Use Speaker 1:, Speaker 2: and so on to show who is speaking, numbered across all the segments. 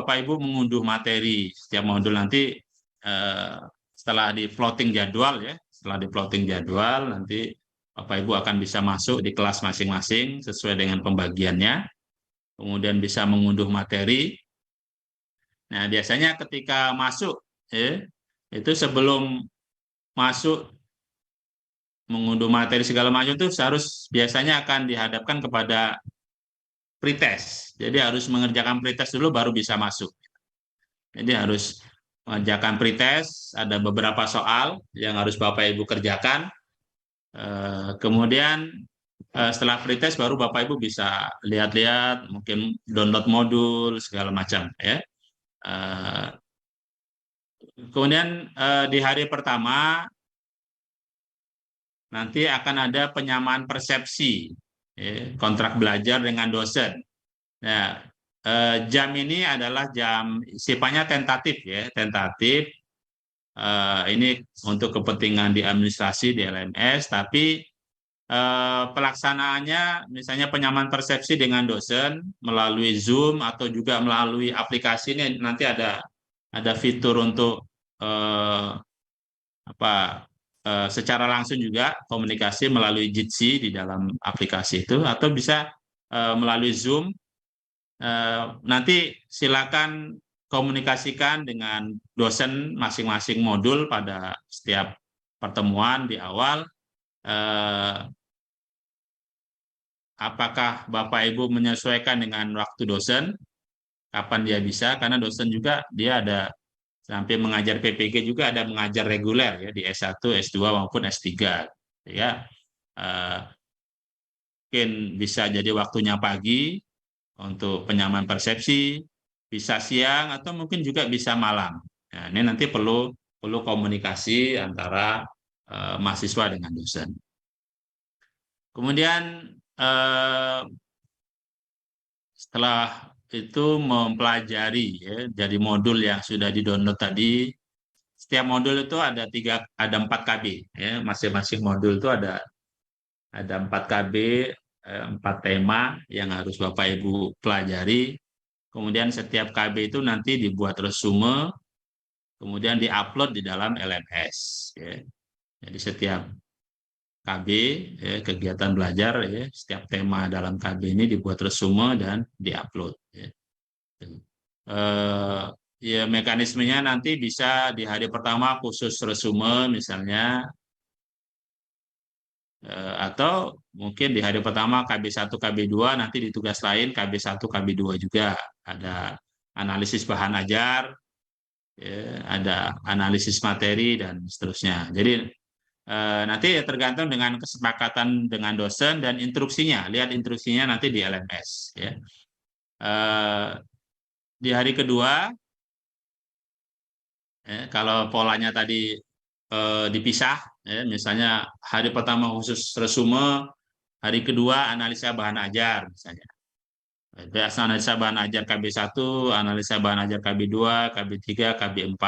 Speaker 1: Bapak Ibu mengunduh materi setiap modul nanti setelah di plotting jadwal ya, setelah di plotting jadwal nanti Bapak Ibu akan bisa masuk di kelas masing-masing sesuai dengan pembagiannya, kemudian bisa mengunduh materi. Nah, biasanya ketika masuk itu sebelum masuk mengunduh materi segala macam itu harus biasanya akan dihadapkan kepada pretest. Jadi harus mengerjakan pretest dulu baru bisa masuk. Jadi harus mengerjakan pretest, ada beberapa soal yang harus Bapak Ibu kerjakan. Kemudian setelah pretest baru Bapak Ibu bisa lihat-lihat, mungkin download modul segala macam ya. Kemudian di hari pertama nanti akan ada penyamaan persepsi kontrak belajar dengan dosen. Nah, jam ini adalah jam sifatnya tentatif ya, tentatif. Ini untuk kepentingan di administrasi di LMS, tapi pelaksanaannya misalnya penyamaan persepsi dengan dosen melalui Zoom atau juga melalui aplikasi ini nanti ada fitur untuk secara langsung juga komunikasi melalui Jitsi di dalam aplikasi itu atau bisa melalui Zoom. Nanti silakan komunikasikan dengan dosen masing-masing modul pada setiap pertemuan di awal. Apakah Bapak Ibu menyesuaikan dengan waktu dosen, kapan dia bisa, karena dosen juga dia ada sampai mengajar PPG juga ada mengajar reguler ya di S1, S2 maupun S3 ya. Mungkin bisa jadi waktunya pagi untuk penyamaan persepsi, bisa siang atau mungkin juga bisa malam. Nah, ini nanti perlu komunikasi antara mahasiswa dengan dosen. Kemudian setelah itu mempelajari ya, dari modul yang sudah di-download tadi. Setiap modul itu ada 4 KB ya, masing-masing modul itu ada 4 KB, 4 tema yang harus Bapak Ibu pelajari. Kemudian setiap KB itu nanti dibuat resume, kemudian diupload di dalam LMS. Ya. Jadi setiap KB ya, kegiatan belajar ya, setiap tema dalam KB ini dibuat resume dan diupload. Ya. Ya mekanismenya nanti bisa di hari pertama khusus resume misalnya, atau mungkin di hari pertama KB1, KB2, nanti di tugas lain KB1, KB2 juga ada analisis bahan ajar, ya, ada analisis materi dan seterusnya. Jadi nanti tergantung dengan kesepakatan dengan dosen dan instruksinya. Lihat instruksinya nanti di LMS. Ya. Di hari kedua, kalau polanya tadi dipisah, ya, misalnya hari pertama khusus resume, hari kedua analisa bahan ajar misalnya. Biasa analisa bahan ajar KB1, analisa bahan ajar KB2, KB3, KB4.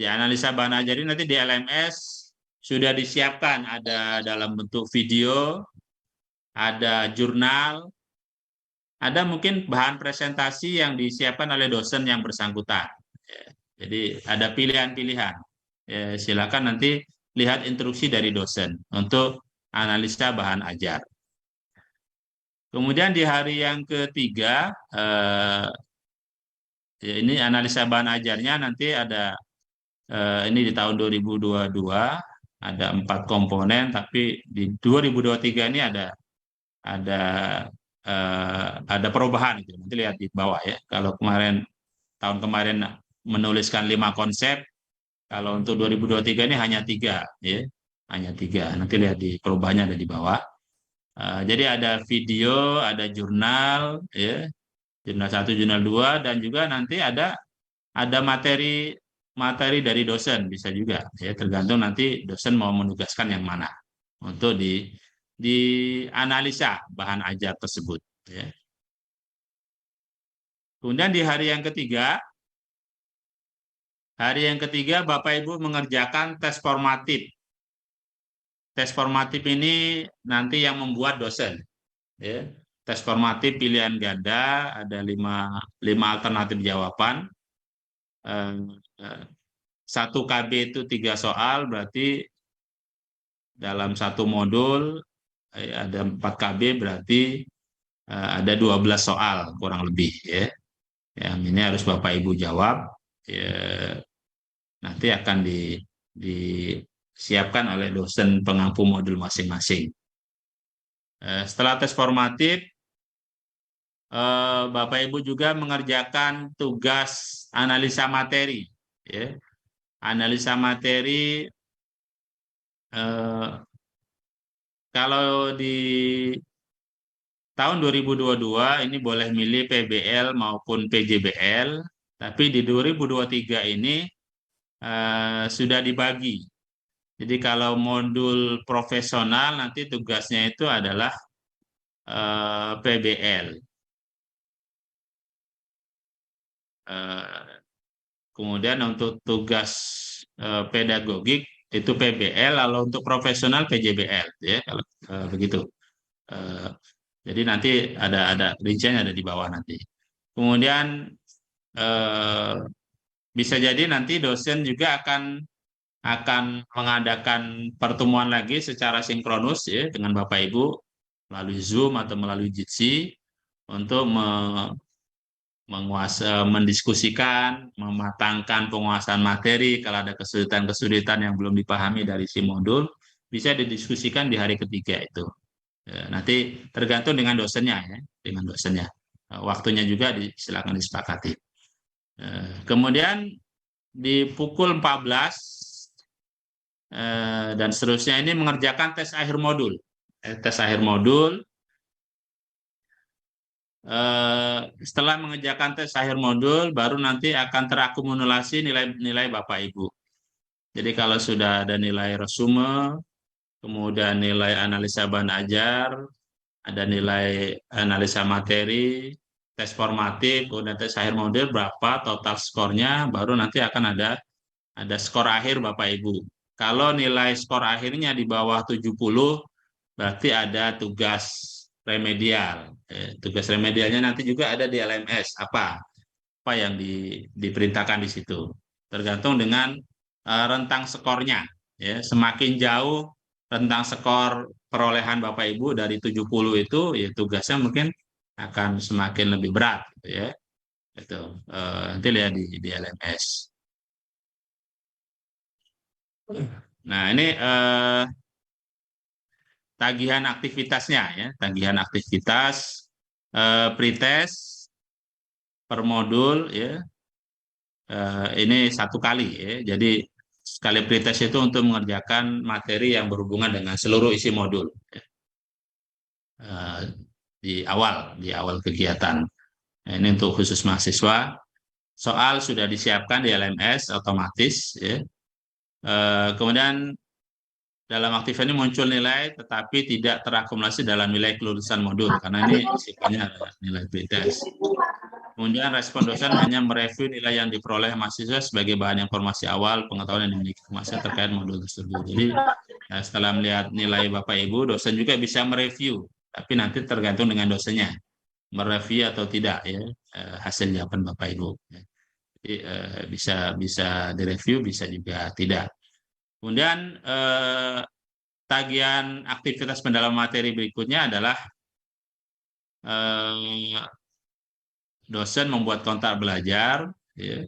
Speaker 1: Di analisa bahan ajar ini nanti di LMS sudah disiapkan ada dalam bentuk video, ada jurnal, ada mungkin bahan presentasi yang disiapkan oleh dosen yang bersangkutan. Jadi ada pilihan-pilihan. Silakan nanti lihat instruksi dari dosen untuk analisa bahan ajar. Kemudian di hari yang ketiga, ini analisa bahan ajarnya nanti ada, ini di tahun 2022 ada 4 komponen, tapi di 2023 ini ada perubahan gitu. Nanti lihat di bawah ya. Kalau tahun kemarin menuliskan 5 konsep, kalau untuk 2023 ini hanya 3 ya, hanya 3. Nanti lihat di perubahannya ada di bawah. Jadi ada video, ada jurnal, ya, jurnal 1, jurnal 2, dan juga nanti ada materi dari dosen bisa juga, ya, tergantung nanti dosen mau menugaskan yang mana untuk di analisa bahan ajar tersebut. Ya. Kemudian di hari yang ketiga, Bapak Ibu mengerjakan tes formatif. Tes formatif ini nanti yang membuat dosen. Ya. tes formatif pilihan ganda, ada lima alternatif jawaban. 1 KB itu 3 soal, berarti dalam satu modul ada 4 KB, berarti ada 12 soal kurang lebih ya. Yang ini harus Bapak Ibu jawab. Ya, nanti akan disiapkan oleh dosen pengampu modul masing-masing. Setelah tes formatif, Bapak Ibu juga mengerjakan tugas analisa materi. Ya. Analisa materi, kalau di tahun 2022 ini boleh milih PBL maupun PJBL, tapi di 2023 ini sudah dibagi. Jadi kalau modul profesional nanti tugasnya itu adalah PBL. Kemudian untuk tugas pedagogik itu PBL, lalu untuk profesional PJBL, ya kalau begitu. Jadi nanti ada rinciannya ada di bawah nanti. Kemudian bisa jadi nanti dosen juga akan mengadakan pertemuan lagi secara sinkronus ya dengan Bapak Ibu melalui Zoom atau melalui Jitsi untuk mendiskusikan, mematangkan penguasaan materi. Kalau ada kesulitan-kesulitan yang belum dipahami dari si modul, bisa didiskusikan di hari ketiga itu. Nanti tergantung dengan dosennya ya, dengan dosennya. Waktunya juga silakan disepakati. Kemudian di pukul 14 dan seterusnya ini mengerjakan tes akhir modul. Tes akhir modul. Setelah mengerjakan tes akhir modul, baru nanti akan terakumulasi nilai-nilai Bapak Ibu. Jadi kalau sudah ada nilai resume, kemudian nilai analisa bahan ajar, ada nilai analisa materi, tes formatif, kemudian tes akhir modul, berapa total skornya, baru nanti akan ada skor akhir Bapak Ibu. Kalau nilai skor akhirnya di bawah 70, berarti ada tugas remedial. Tugas remedialnya nanti juga ada di LMS, apa yang diperintahkan di situ. Tergantung dengan rentang skornya. Ya, semakin jauh rentang skor perolehan Bapak Ibu dari 70 itu, ya tugasnya mungkin akan semakin lebih berat, gitu ya. Itu nanti lihat di LMS. Nah, ini tagihan aktivitasnya ya, tagihan aktivitas pretest per modul ya. Ini 1 kali ya. Jadi sekali pretest itu untuk mengerjakan materi yang berhubungan dengan seluruh isi modul ya. Di awal kegiatan. Nah, ini untuk khusus mahasiswa. Soal sudah disiapkan di LMS otomatis ya. Kemudian dalam aktif ini muncul nilai tetapi tidak terakumulasi dalam nilai kelulusan modul karena ini sifatnya adalah nilai pretest. Kemudian respon dosen hanya mereview nilai yang diperoleh mahasiswa sebagai bahan informasi awal pengetahuan yang dimiliki mahasiswa terkait modul tersebut. Jadi setelah melihat nilai Bapak Ibu, dosen juga bisa mereview, tapi nanti tergantung dengan dosennya mereview atau tidak ya hasil jawaban Bapak Ibu. Jadi bisa direview, bisa juga tidak. Kemudian tagihan aktivitas pendalaman materi berikutnya adalah dosen membuat kontrak belajar, ya,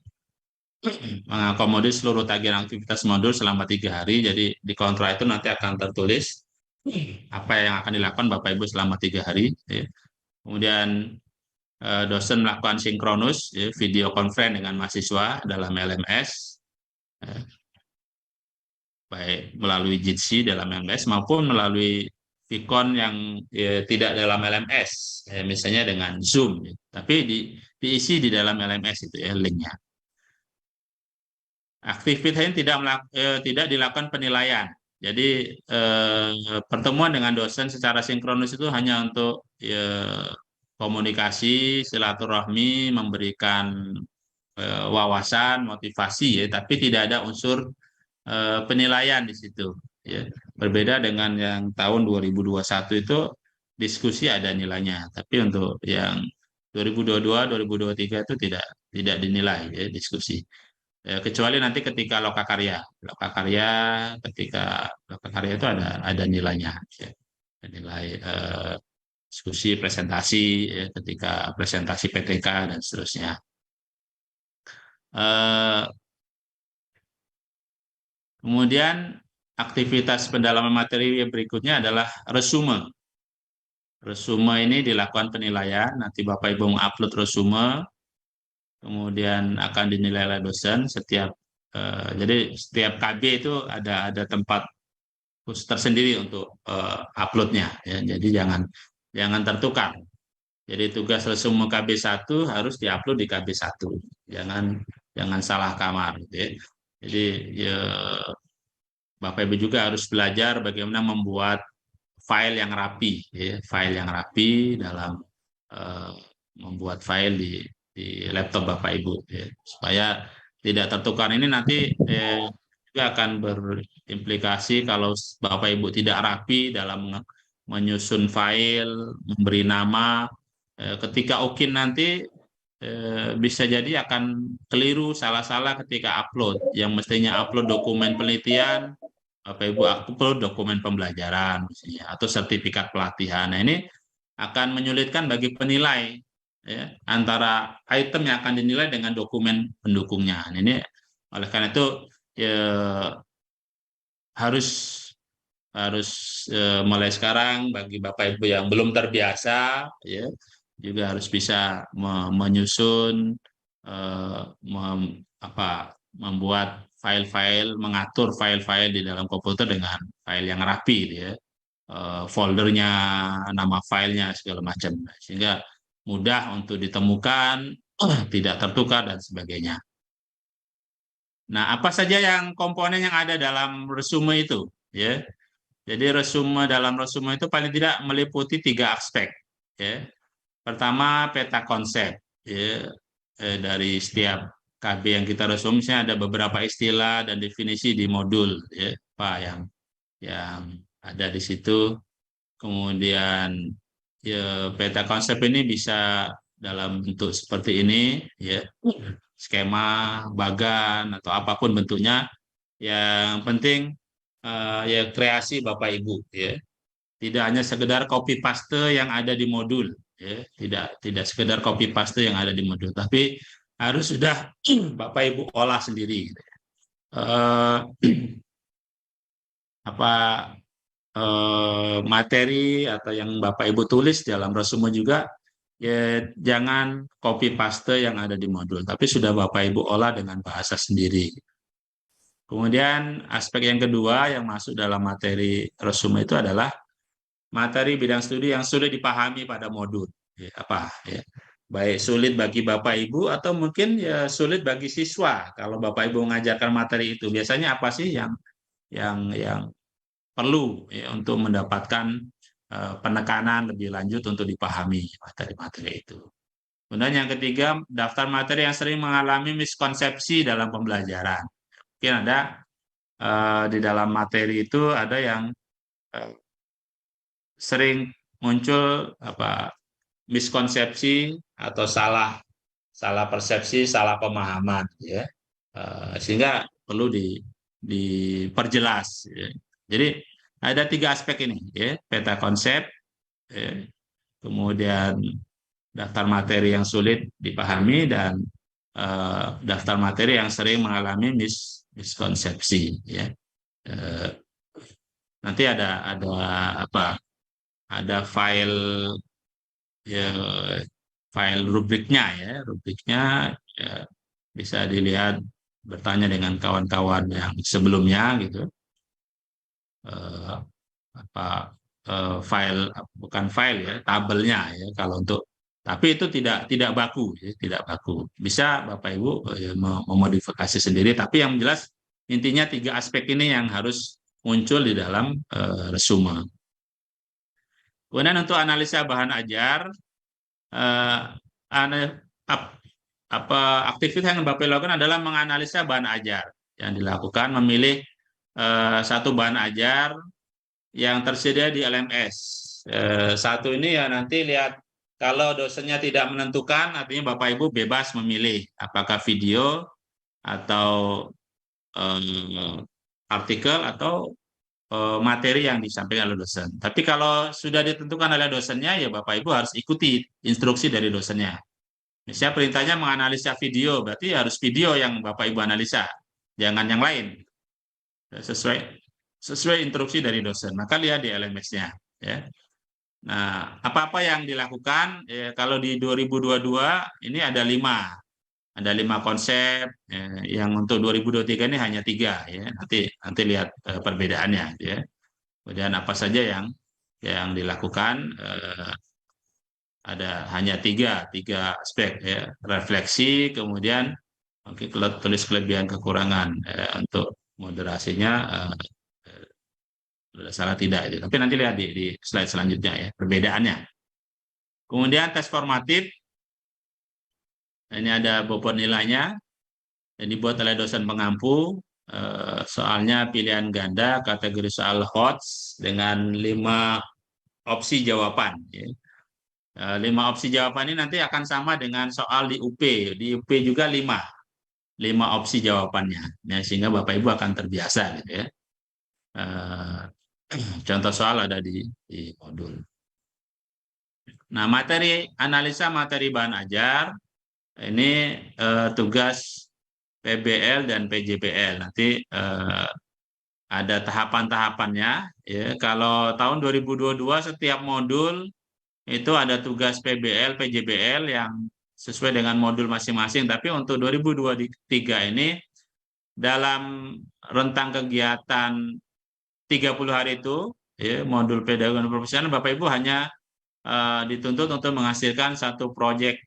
Speaker 1: mengakomodir seluruh tagihan aktivitas modul selama 3 hari. Jadi di kontrak itu nanti akan tertulis apa yang akan dilakukan Bapak Ibu selama 3 hari. Ya. Kemudian dosen melakukan sinkronus, ya, video conference dengan mahasiswa dalam LMS, ya, baik melalui Jitsi dalam LMS maupun melalui Vicon yang tidak dalam LMS, misalnya dengan Zoom, ya. Tapi diisi di dalam LMS itu ya linknya. Aktivitas ini tidak dilakukan penilaian. Jadi pertemuan dengan dosen secara sinkronus itu hanya untuk komunikasi, silaturahmi, memberikan wawasan, motivasi, ya, tapi tidak ada unsur penilaian di situ. Ya. Berbeda dengan yang tahun 2021 itu diskusi ada nilainya. Tapi untuk yang 2022, 2023 itu tidak dinilai ya diskusi. Kecuali nanti ketika lokakarya ketika lokakarya itu ada nilainya, ya. Nilai diskusi, presentasi, ya, ketika presentasi PTK dan seterusnya. Eh, Kemudian aktivitas pendalaman materi yang berikutnya adalah resume. Resume ini dilakukan penilaian, nanti Bapak Ibu mengupload resume, kemudian akan dinilai oleh dosen jadi setiap KB itu ada tempat khusus tersendiri untuk uploadnya, ya. Jadi jangan tertukar. Jadi tugas resume KB1 harus diupload di KB1. Jangan jangan salah kamar, gitu ya. Jadi ya, Bapak Ibu juga harus belajar bagaimana membuat file yang rapi, ya. File yang rapi dalam eh, membuat file di laptop Bapak Ibu, ya. Supaya tidak tertukar. Ini nanti juga akan berimplikasi kalau Bapak Ibu tidak rapi dalam menyusun file, memberi nama. Ketika OKIN nanti bisa jadi akan keliru, salah-salah ketika upload. Yang mestinya upload dokumen penelitian, Bapak Ibu upload dokumen pembelajaran misalnya, atau sertifikat pelatihan. Nah, ini akan menyulitkan bagi penilai, ya, antara item yang akan dinilai dengan dokumen pendukungnya. Nah, ini oleh karena itu ya, harus harus mulai sekarang bagi Bapak Ibu yang belum terbiasa, ya, juga harus bisa menyusun, membuat file-file, mengatur file-file di dalam komputer dengan file yang rapi, ya. Foldernya, nama filenya segala macam, sehingga mudah untuk ditemukan, tidak tertukar dan sebagainya. Nah, apa saja yang komponen yang ada dalam resume itu, ya? Jadi dalam resume itu paling tidak meliputi 3 aspek, ya. Pertama, peta konsep, ya. Dari setiap KB yang kita resume, misalnya ada beberapa istilah dan definisi di modul, ya, Pak, yang ada di situ. Kemudian ya, peta konsep ini bisa dalam bentuk seperti ini, ya, skema, bagan atau apapun bentuknya. Yang penting ya kreasi Bapak Ibu, ya. Tidak hanya sekedar copy paste yang ada di modul, ya. Tidak sekedar copy paste yang ada di modul, tapi harus sudah Bapak Ibu olah sendiri, gitu. Eh, apa materi atau yang Bapak Ibu tulis dalam resume juga, ya, jangan copy paste yang ada di modul, tapi sudah Bapak Ibu olah dengan bahasa sendiri. Kemudian aspek yang kedua yang masuk dalam materi resume itu adalah materi bidang studi yang sudah dipahami pada modul. Ya, ya. Baik sulit bagi Bapak Ibu atau mungkin ya sulit bagi siswa kalau Bapak Ibu mengajarkan materi itu. Biasanya apa sih yang perlu, ya, untuk mendapatkan penekanan lebih lanjut untuk dipahami materi-materi itu. Kemudian yang ketiga, daftar materi yang sering mengalami miskonsepsi dalam pembelajaran. Mungkin ada di dalam materi itu ada yang eh, sering muncul miskonsepsi atau salah salah persepsi, salah pemahaman, ya. Sehingga perlu diperjelas, ya. Jadi ada 3 aspek ini, ya, peta konsep, ya, kemudian daftar materi yang sulit dipahami, dan daftar materi yang sering mengalami miskonsepsi, ya. Eh, Nanti apa ada ya, file rubriknya, ya, ya, bisa dilihat, bertanya dengan kawan-kawan yang sebelumnya, gitu. Eh, apa File, bukan file, ya, tabelnya, ya, kalau untuk, tapi itu tidak baku, ya, tidak baku. Bisa Bapak Ibu memodifikasi sendiri, tapi yang jelas intinya 3 aspek ini yang harus muncul di dalam resume. Kemudian untuk analisa bahan ajar, eh, ane- ap- aktivitas yang Bapak lakukan adalah menganalisa bahan ajar yang dilakukan, memilih satu bahan ajar yang tersedia di LMS. satu ini ya nanti lihat, kalau dosennya tidak menentukan, artinya Bapak Ibu bebas memilih apakah video atau artikel atau materi yang disampaikan oleh dosen. Tapi kalau sudah ditentukan oleh dosennya, ya Bapak Ibu harus ikuti instruksi dari dosennya. Misalnya perintahnya menganalisa video, berarti harus video yang Bapak Ibu analisa, jangan yang lain. Sesuai instruksi dari dosen. Maka lihat di LMS-nya. Ya. Nah, apa-apa yang dilakukan, ya, kalau di 2022 ini ada 5. Ada 5 konsep, yang untuk 2023 ini hanya 3. Ya. Nanti lihat perbedaannya. Ya. Kemudian apa saja yang dilakukan, ada hanya tiga aspek, ya. Refleksi, kemudian oke, tulis kelebihan kekurangan, untuk moderasinya, salah tidak itu. Tapi nanti lihat di slide selanjutnya ya perbedaannya. Kemudian tes formatif, ini ada bobot nilainya, yang dibuat oleh dosen pengampu. Soalnya pilihan ganda, kategori soal HOTS dengan 5 opsi jawaban. Ya. 5 opsi jawaban ini nanti akan sama dengan soal di UP. Di UP juga 5 opsi jawabannya. Ya, sehingga Bapak Ibu akan terbiasa gitu ya. Contoh soal ada di modul. Nah, analisa materi bahan ajar ini tugas PBL dan PJBL. Nanti ada tahapan-tahapannya. Ya. Kalau tahun 2022 setiap modul itu ada tugas PBL, PJBL yang sesuai dengan modul masing-masing. Tapi untuk 2023 ini dalam rentang kegiatan 30 hari itu, ya, modul pedagogi dan profesional, Bapak Ibu hanya dituntut untuk menghasilkan satu proyek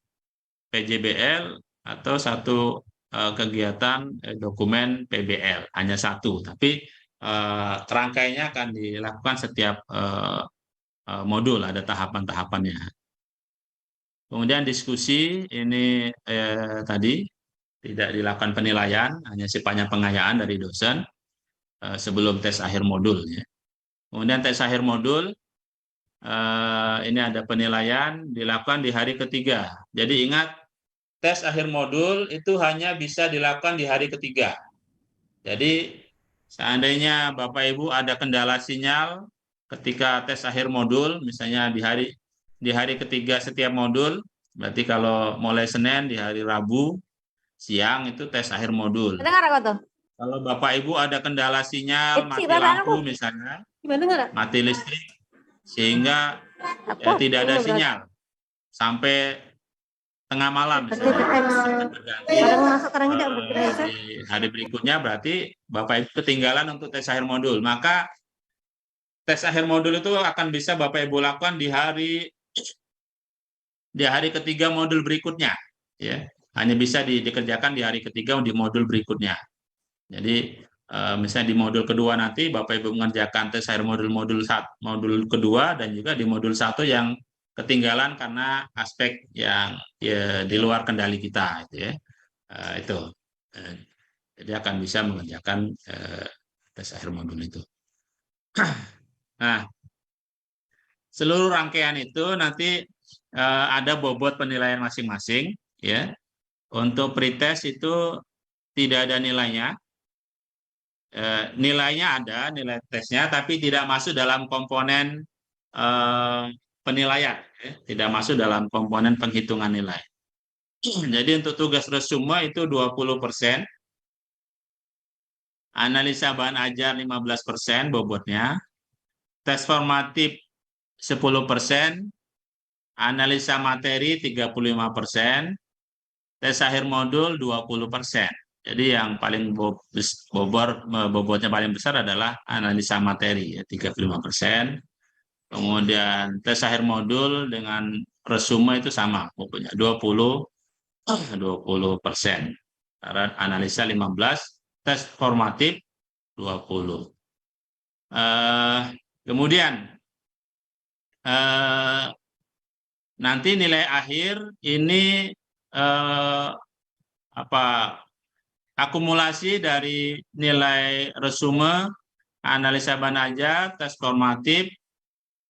Speaker 1: PJBL atau satu kegiatan dokumen PBL, hanya satu. Tapi rangkainya akan dilakukan setiap modul, ada tahapan-tahapannya. Kemudian diskusi ini tadi tidak dilakukan penilaian, hanya sifatnya pengayaan dari dosen sebelum tes akhir modul. Ya. Kemudian tes akhir modul ini ada penilaian dilakukan di hari ketiga. Jadi ingat, tes akhir modul itu hanya bisa dilakukan di hari ketiga. Jadi seandainya Bapak Ibu ada kendala sinyal ketika tes akhir modul, misalnya di hari ketiga setiap modul, berarti kalau mulai Senin di hari Rabu siang itu tes akhir modul.
Speaker 2: Dengar aku tuh.
Speaker 1: Kalau Bapak Ibu ada kendala sinyal, mati lampu misalnya, mati listrik, sehingga tidak ada sinyal sampai tengah malam misalnya, di hari berikutnya, berarti Bapak Ibu ketinggalan untuk tes akhir modul. Maka tes akhir modul itu akan bisa Bapak Ibu lakukan di hari ketiga modul berikutnya, ya. Hanya bisa dikerjakan di hari ketiga di modul berikutnya. Jadi misalnya di modul kedua nanti Bapak Ibu mengerjakan tes akhir modul kedua, dan juga di modul 1 yang ketinggalan karena aspek yang ya, di luar kendali kita, gitu ya. Itu. Jadi akan bisa mengerjakan tes akhir modul itu. Nah, seluruh rangkaian itu nanti ada bobot penilaian masing-masing, ya. Untuk pretest itu tidak ada nilainya. Nilainya ada, nilai tesnya, tapi tidak masuk dalam komponen penilaian, ya. Tidak masuk dalam komponen penghitungan nilai. Jadi untuk tugas resume itu 20%, analisa bahan ajar 15% bobotnya, tes formatif 10%, analisa materi 35%, tes akhir modul 20%. Jadi yang paling bobotnya paling besar adalah analisa materi, ya, 35%. Kemudian tes akhir modul dengan resume itu sama bobotnya 20%. Analisa 15, tes formatif 20. Kemudian nanti nilai akhir ini akumulasi dari nilai resume, analisa bahan ajar, tes formatif,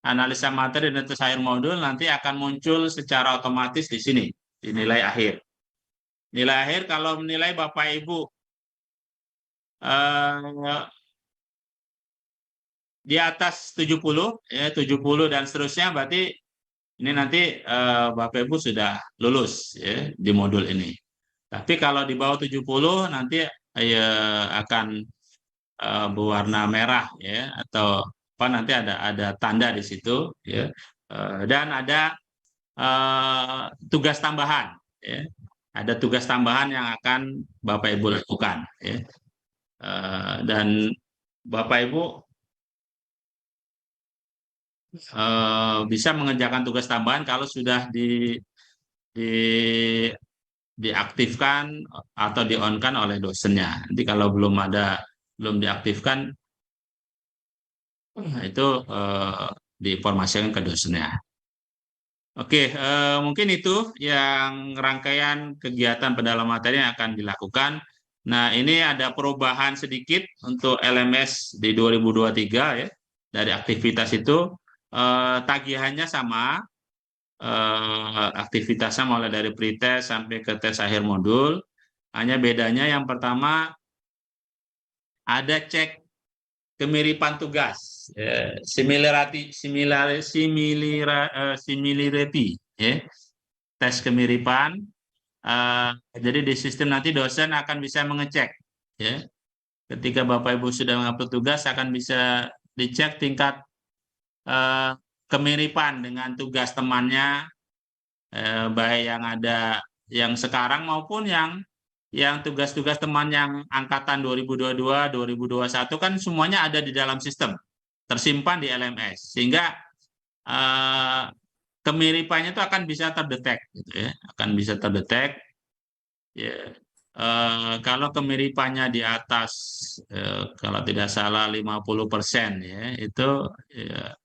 Speaker 1: analisa materi dan tes akhir modul nanti akan muncul secara otomatis di sini, di nilai akhir. Nilai akhir kalau menilai Bapak Ibu di atas 70, ya 70 dan seterusnya, berarti ini nanti Bapak Ibu sudah lulus ya di modul ini. Tapi kalau di bawah 70 nanti ya akan berwarna merah ya, atau apa, nanti ada tanda di situ ya. Dan ada tugas tambahan ya. Ada tugas tambahan yang akan Bapak Ibu lakukan ya. Dan Bapak Ibu bisa mengerjakan tugas tambahan kalau sudah di diaktifkan atau di-on-kan oleh dosennya. Nanti kalau belum diaktifkan, itu diinformasikan ke dosennya. Oke, mungkin itu yang rangkaian kegiatan pendalaman materi yang akan dilakukan. Nah, ini ada perubahan sedikit untuk LMS di 2023 ya. Dari aktivitas itu tagihannya sama, aktivitasnya mulai dari pretest sampai ke tes akhir modul. Hanya bedanya yang pertama ada cek kemiripan tugas, similarity, ya. Tes kemiripan. Jadi di sistem nanti dosen akan bisa mengecek, ya. Ketika Bapak Ibu sudah mengupload tugas, akan bisa dicek tingkat kemiripan dengan tugas temannya, baik yang ada yang sekarang maupun yang tugas-tugas teman yang angkatan 2022, 2021 kan semuanya ada di dalam sistem, tersimpan di LMS, sehingga eh, kemiripannya itu akan bisa terdetek, gitu ya, akan bisa terdetek. Ya. Kalau kemiripannya di atas, kalau tidak salah 50% ya, itu ya,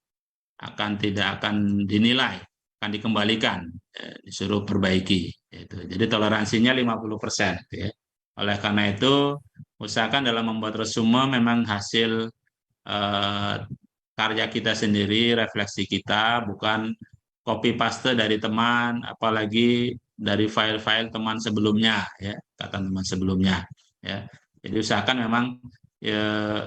Speaker 1: tidak akan dinilai, akan dikembalikan, disuruh perbaiki. Itu. Jadi toleransinya 50%. Ya. Oleh karena itu, usahakan dalam membuat resume memang hasil eh, karya kita sendiri, refleksi kita, bukan copy paste dari teman, apalagi dari file-file teman sebelumnya, ya, kata teman sebelumnya. Ya. Jadi usahakan memang ya,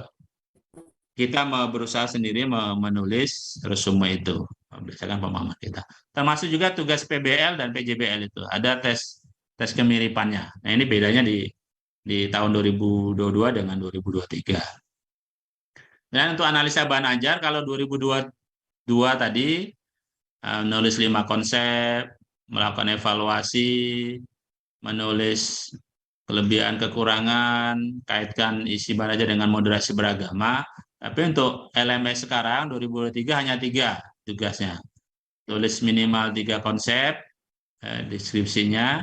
Speaker 1: kita berusaha sendiri menulis resume itu berdasarkan pemahaman kita. Termasuk juga tugas PBL dan PJBL itu ada tes tes kemiripannya. Nah, ini bedanya di tahun 2022 dengan 2023. Dan untuk analisa bahan ajar kalau 2022 tadi menulis 5 konsep, melakukan evaluasi, menulis kelebihan kekurangan, kaitkan isi bahan ajar dengan moderasi beragama. Tapi untuk LMS sekarang 2023 hanya 3 tugasnya. Tulis minimal 3 konsep, deskripsinya,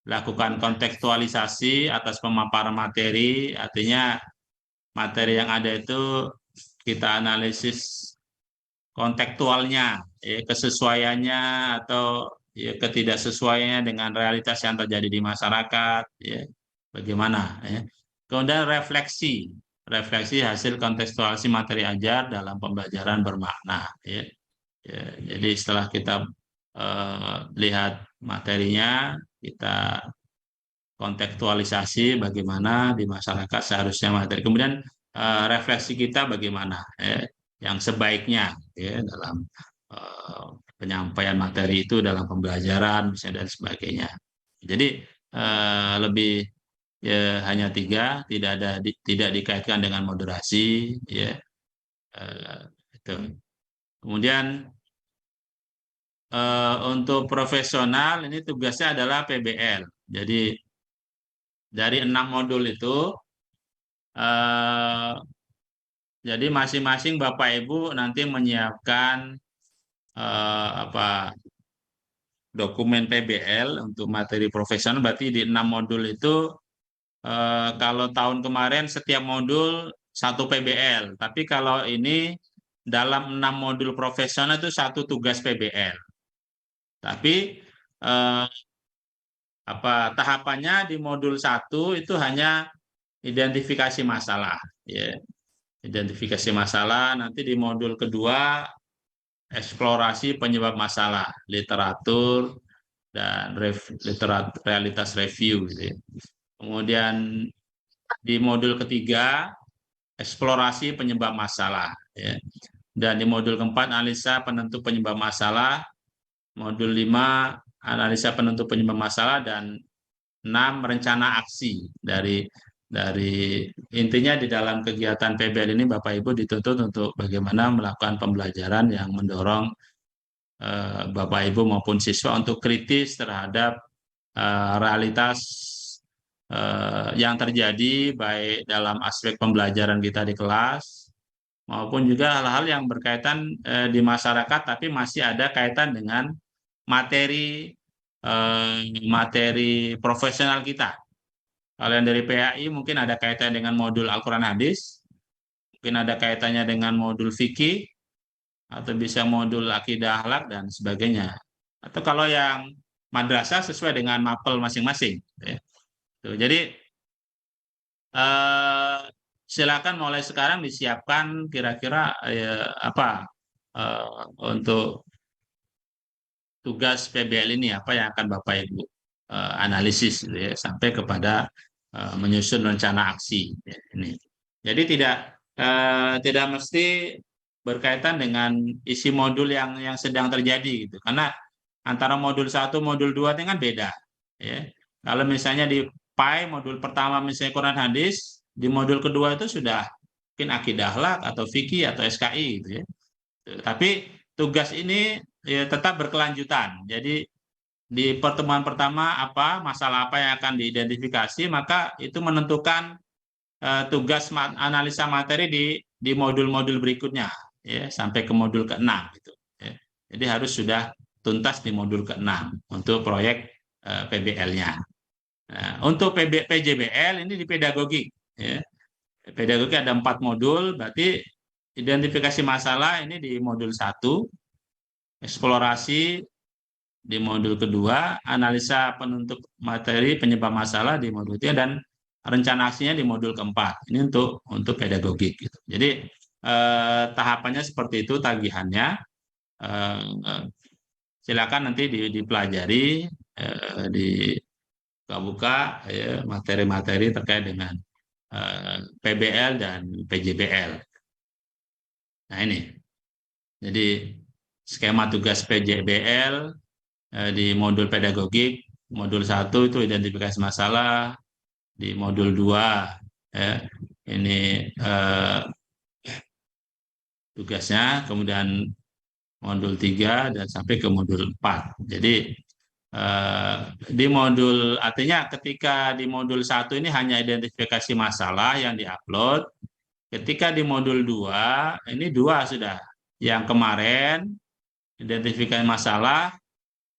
Speaker 1: lakukan kontekstualisasi atas pemaparan materi, artinya materi yang ada itu kita analisis kontekstualnya, ya, kesesuaiannya atau ya, ketidaksesuaiannya dengan realitas yang terjadi di masyarakat, ya, bagaimana. Ya. Kemudian refleksi hasil kontekstualisasi materi ajar dalam pembelajaran bermakna. Ya. Ya, jadi setelah kita lihat materinya, kita kontekstualisasi bagaimana di masyarakat seharusnya materi. Kemudian refleksi kita bagaimana yang sebaiknya ya dalam penyampaian materi itu dalam pembelajaran misalnya dan sebagainya. Jadi lebih ya hanya 3, tidak dikaitkan dengan moderasi ya. Itu. Kemudian untuk profesional ini tugasnya adalah PBL. Jadi dari 6 modul itu, eh, jadi masing-masing Bapak Ibu nanti menyiapkan apa dokumen PBL untuk materi profesional. Berarti di 6 modul itu, kalau tahun kemarin setiap modul 1 PBL. Tapi kalau ini dalam 6 modul profesional itu 1 tugas PBL. Tapi eh, tahapannya di modul 1 itu hanya identifikasi masalah, ya. Identifikasi masalah. Nanti di modul kedua eksplorasi penyebab masalah, literatur dan realitas review gitu ya. Kemudian di modul ketiga eksplorasi penyebab masalah ya. Dan di modul keempat analisa penentu penyebab masalah, modul 5 analisa penentu penyebab masalah, dan 6 rencana aksi. Dari intinya di dalam kegiatan PBL ini Bapak Ibu dituntut untuk bagaimana melakukan pembelajaran yang mendorong Bapak Ibu maupun siswa untuk kritis terhadap realitas yang terjadi baik dalam aspek pembelajaran kita di kelas maupun juga hal-hal yang berkaitan di masyarakat tapi masih ada kaitan dengan materi materi profesional kita. Kalau yang dari PAI mungkin ada kaitannya dengan modul Al-Quran Hadis, mungkin ada kaitannya dengan modul fikih, atau bisa modul akidah akhlak dan sebagainya. Atau kalau yang madrasah sesuai dengan mapel masing-masing. Ya. Tuh, jadi eh, silakan mulai sekarang disiapkan kira-kira apa untuk tugas PBL ini apa yang akan Bapak Ibu analisis gitu ya, sampai kepada menyusun rencana aksi ya, ini. Jadi tidak mesti berkaitan dengan isi modul yang sedang terjadi gitu. Karena antara modul 1 modul 2 itu kan beda ya. Kalau misalnya di PAI modul pertama misalnya Quran hadis, di modul kedua itu sudah mungkin akidah akhlak atau fikih atau SKI gitu ya. Tapi tugas ini ya tetap berkelanjutan. Jadi di pertemuan pertama apa masalah apa yang akan diidentifikasi, maka itu menentukan tugas analisa materi di modul-modul berikutnya ya sampai ke modul ke-6 gitu ya. Jadi harus sudah tuntas di modul ke-6 untuk proyek PBL-nya. Nah, untuk PJBL ini di pedagogik ya. Pedagogik ada 4 modul, berarti identifikasi masalah ini di modul 1, eksplorasi di modul kedua, analisa penuntut materi penyebab masalah di modul 3, dan rencana aksinya di modul keempat. Ini untuk pedagogik gitu. Jadi tahapannya seperti itu tagihannya. Eh, Silakan nanti dipelajari, dibuka ya, materi-materi terkait dengan PBL dan PJBL. Nah ini, jadi skema tugas PJBL di modul pedagogik, modul 1 itu identifikasi masalah, di modul 2 ya, ini tugasnya, kemudian modul 3 dan sampai ke modul 4. Jadi di modul, artinya ketika di modul 1 ini hanya identifikasi masalah yang diupload, ketika di modul 2 ini 2 sudah. Yang kemarin identifikasi masalah,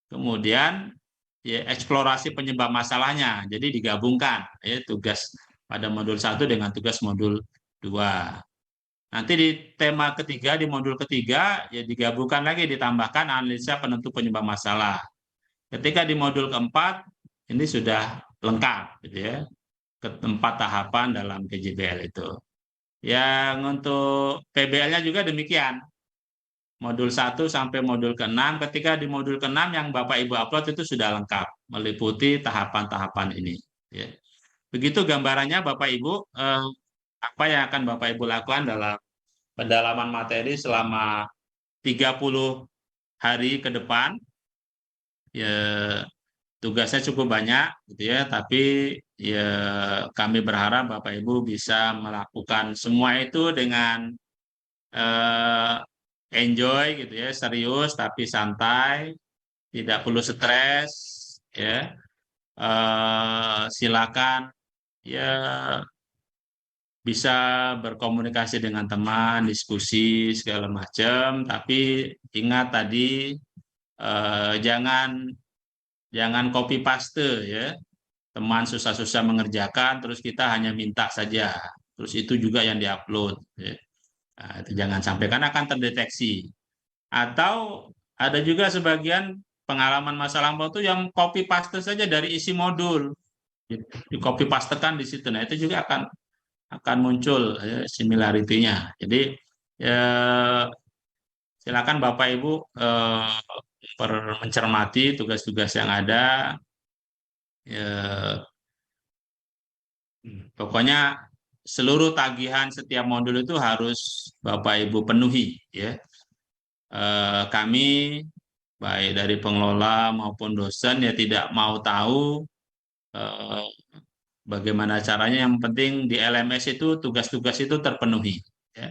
Speaker 1: kemudian ya, eksplorasi penyebab masalahnya. Jadi digabungkan ya tugas pada modul 1 dengan tugas modul 2. Nanti di tema ketiga, di modul ketiga, ya digabungkan lagi, ditambahkan analisa penentu penyebab masalah. Ketika di modul keempat, ini sudah lengkap, gitu ya, keempat tahapan dalam PJBL itu. Yang untuk PBL-nya juga demikian. Modul 1 sampai modul ke-6, ketika di modul ke-6 yang Bapak Ibu upload itu sudah lengkap, meliputi tahapan-tahapan ini. Ya. Begitu gambarannya Bapak Ibu, apa yang akan Bapak Ibu lakukan dalam pendalaman materi selama 30 hari ke depan. Ya, tugasnya cukup banyak gitu ya, tapi ya kami berharap Bapak Ibu bisa melakukan semua itu dengan eh, enjoy gitu ya, serius tapi santai, tidak perlu stres ya. Silakan ya bisa berkomunikasi dengan teman, diskusi segala macam, tapi ingat tadi jangan jangan copy paste ya. Teman susah-susah mengerjakan, terus kita hanya minta saja, terus itu juga yang diupload. Ya. Nah, itu jangan sampai karena akan terdeteksi. Atau ada juga sebagian pengalaman masa lampau itu yang copy paste saja dari isi modul, di copy pastekan di situ. Nah itu juga akan muncul ya, similarity-nya. Jadi ya, silakan Bapak Ibu mencermati tugas-tugas yang ada. Ya, pokoknya seluruh tagihan setiap modul itu harus Bapak Ibu penuhi, ya. Kami baik dari pengelola maupun dosen ya tidak mau tahu eh, bagaimana caranya. Yang penting di LMS itu tugas-tugas itu terpenuhi, ya.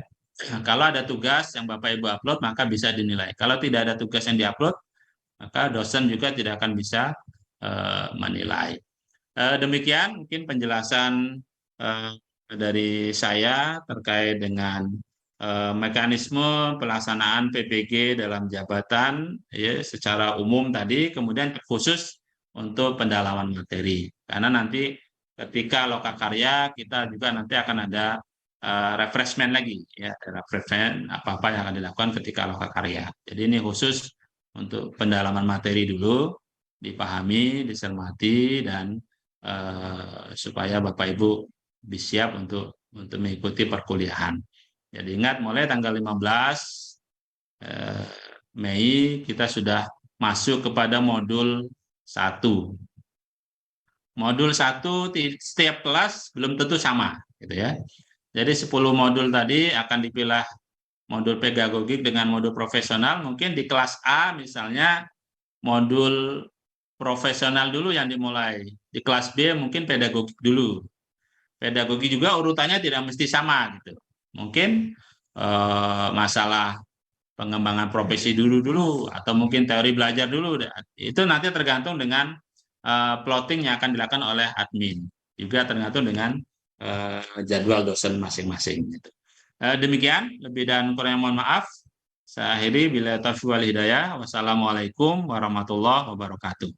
Speaker 1: Nah, kalau ada tugas yang Bapak Ibu upload maka bisa dinilai. Kalau tidak ada tugas yang diupload maka dosen juga tidak akan bisa menilai. Demikian mungkin penjelasan eh, dari saya terkait dengan mekanisme pelaksanaan PPG dalam jabatan, ya, secara umum tadi, kemudian khusus untuk pendalaman materi. Karena nanti ketika lokakarya kita juga nanti akan ada refreshment lagi, ya, refreshment apa-apa yang akan dilakukan ketika lokakarya. Jadi ini khusus untuk pendalaman materi dulu, dipahami, dicermati, dan supaya Bapak Ibu bisa siap untuk mengikuti perkuliahan. Jadi ingat, mulai tanggal 15 eh, Mei kita sudah masuk kepada modul 1. Modul 1 setiap kelas belum tentu sama, gitu ya. Jadi 10 modul tadi akan dipilah modul pedagogik dengan modul profesional. Mungkin di kelas A misalnya modul profesional dulu yang dimulai. Di kelas B mungkin pedagogik dulu. Pedagogi juga urutannya tidak mesti sama gitu. Mungkin masalah pengembangan profesi dulu atau mungkin teori belajar dulu. Itu nanti tergantung dengan plotting yang akan dilakukan oleh admin. Juga tergantung dengan jadwal dosen masing-masing gitu. Demikian, lebih dan kurang mohon maaf. Saya akhiri bila taufiq wal hidayah. Wassalamualaikum warahmatullahi wabarakatuh.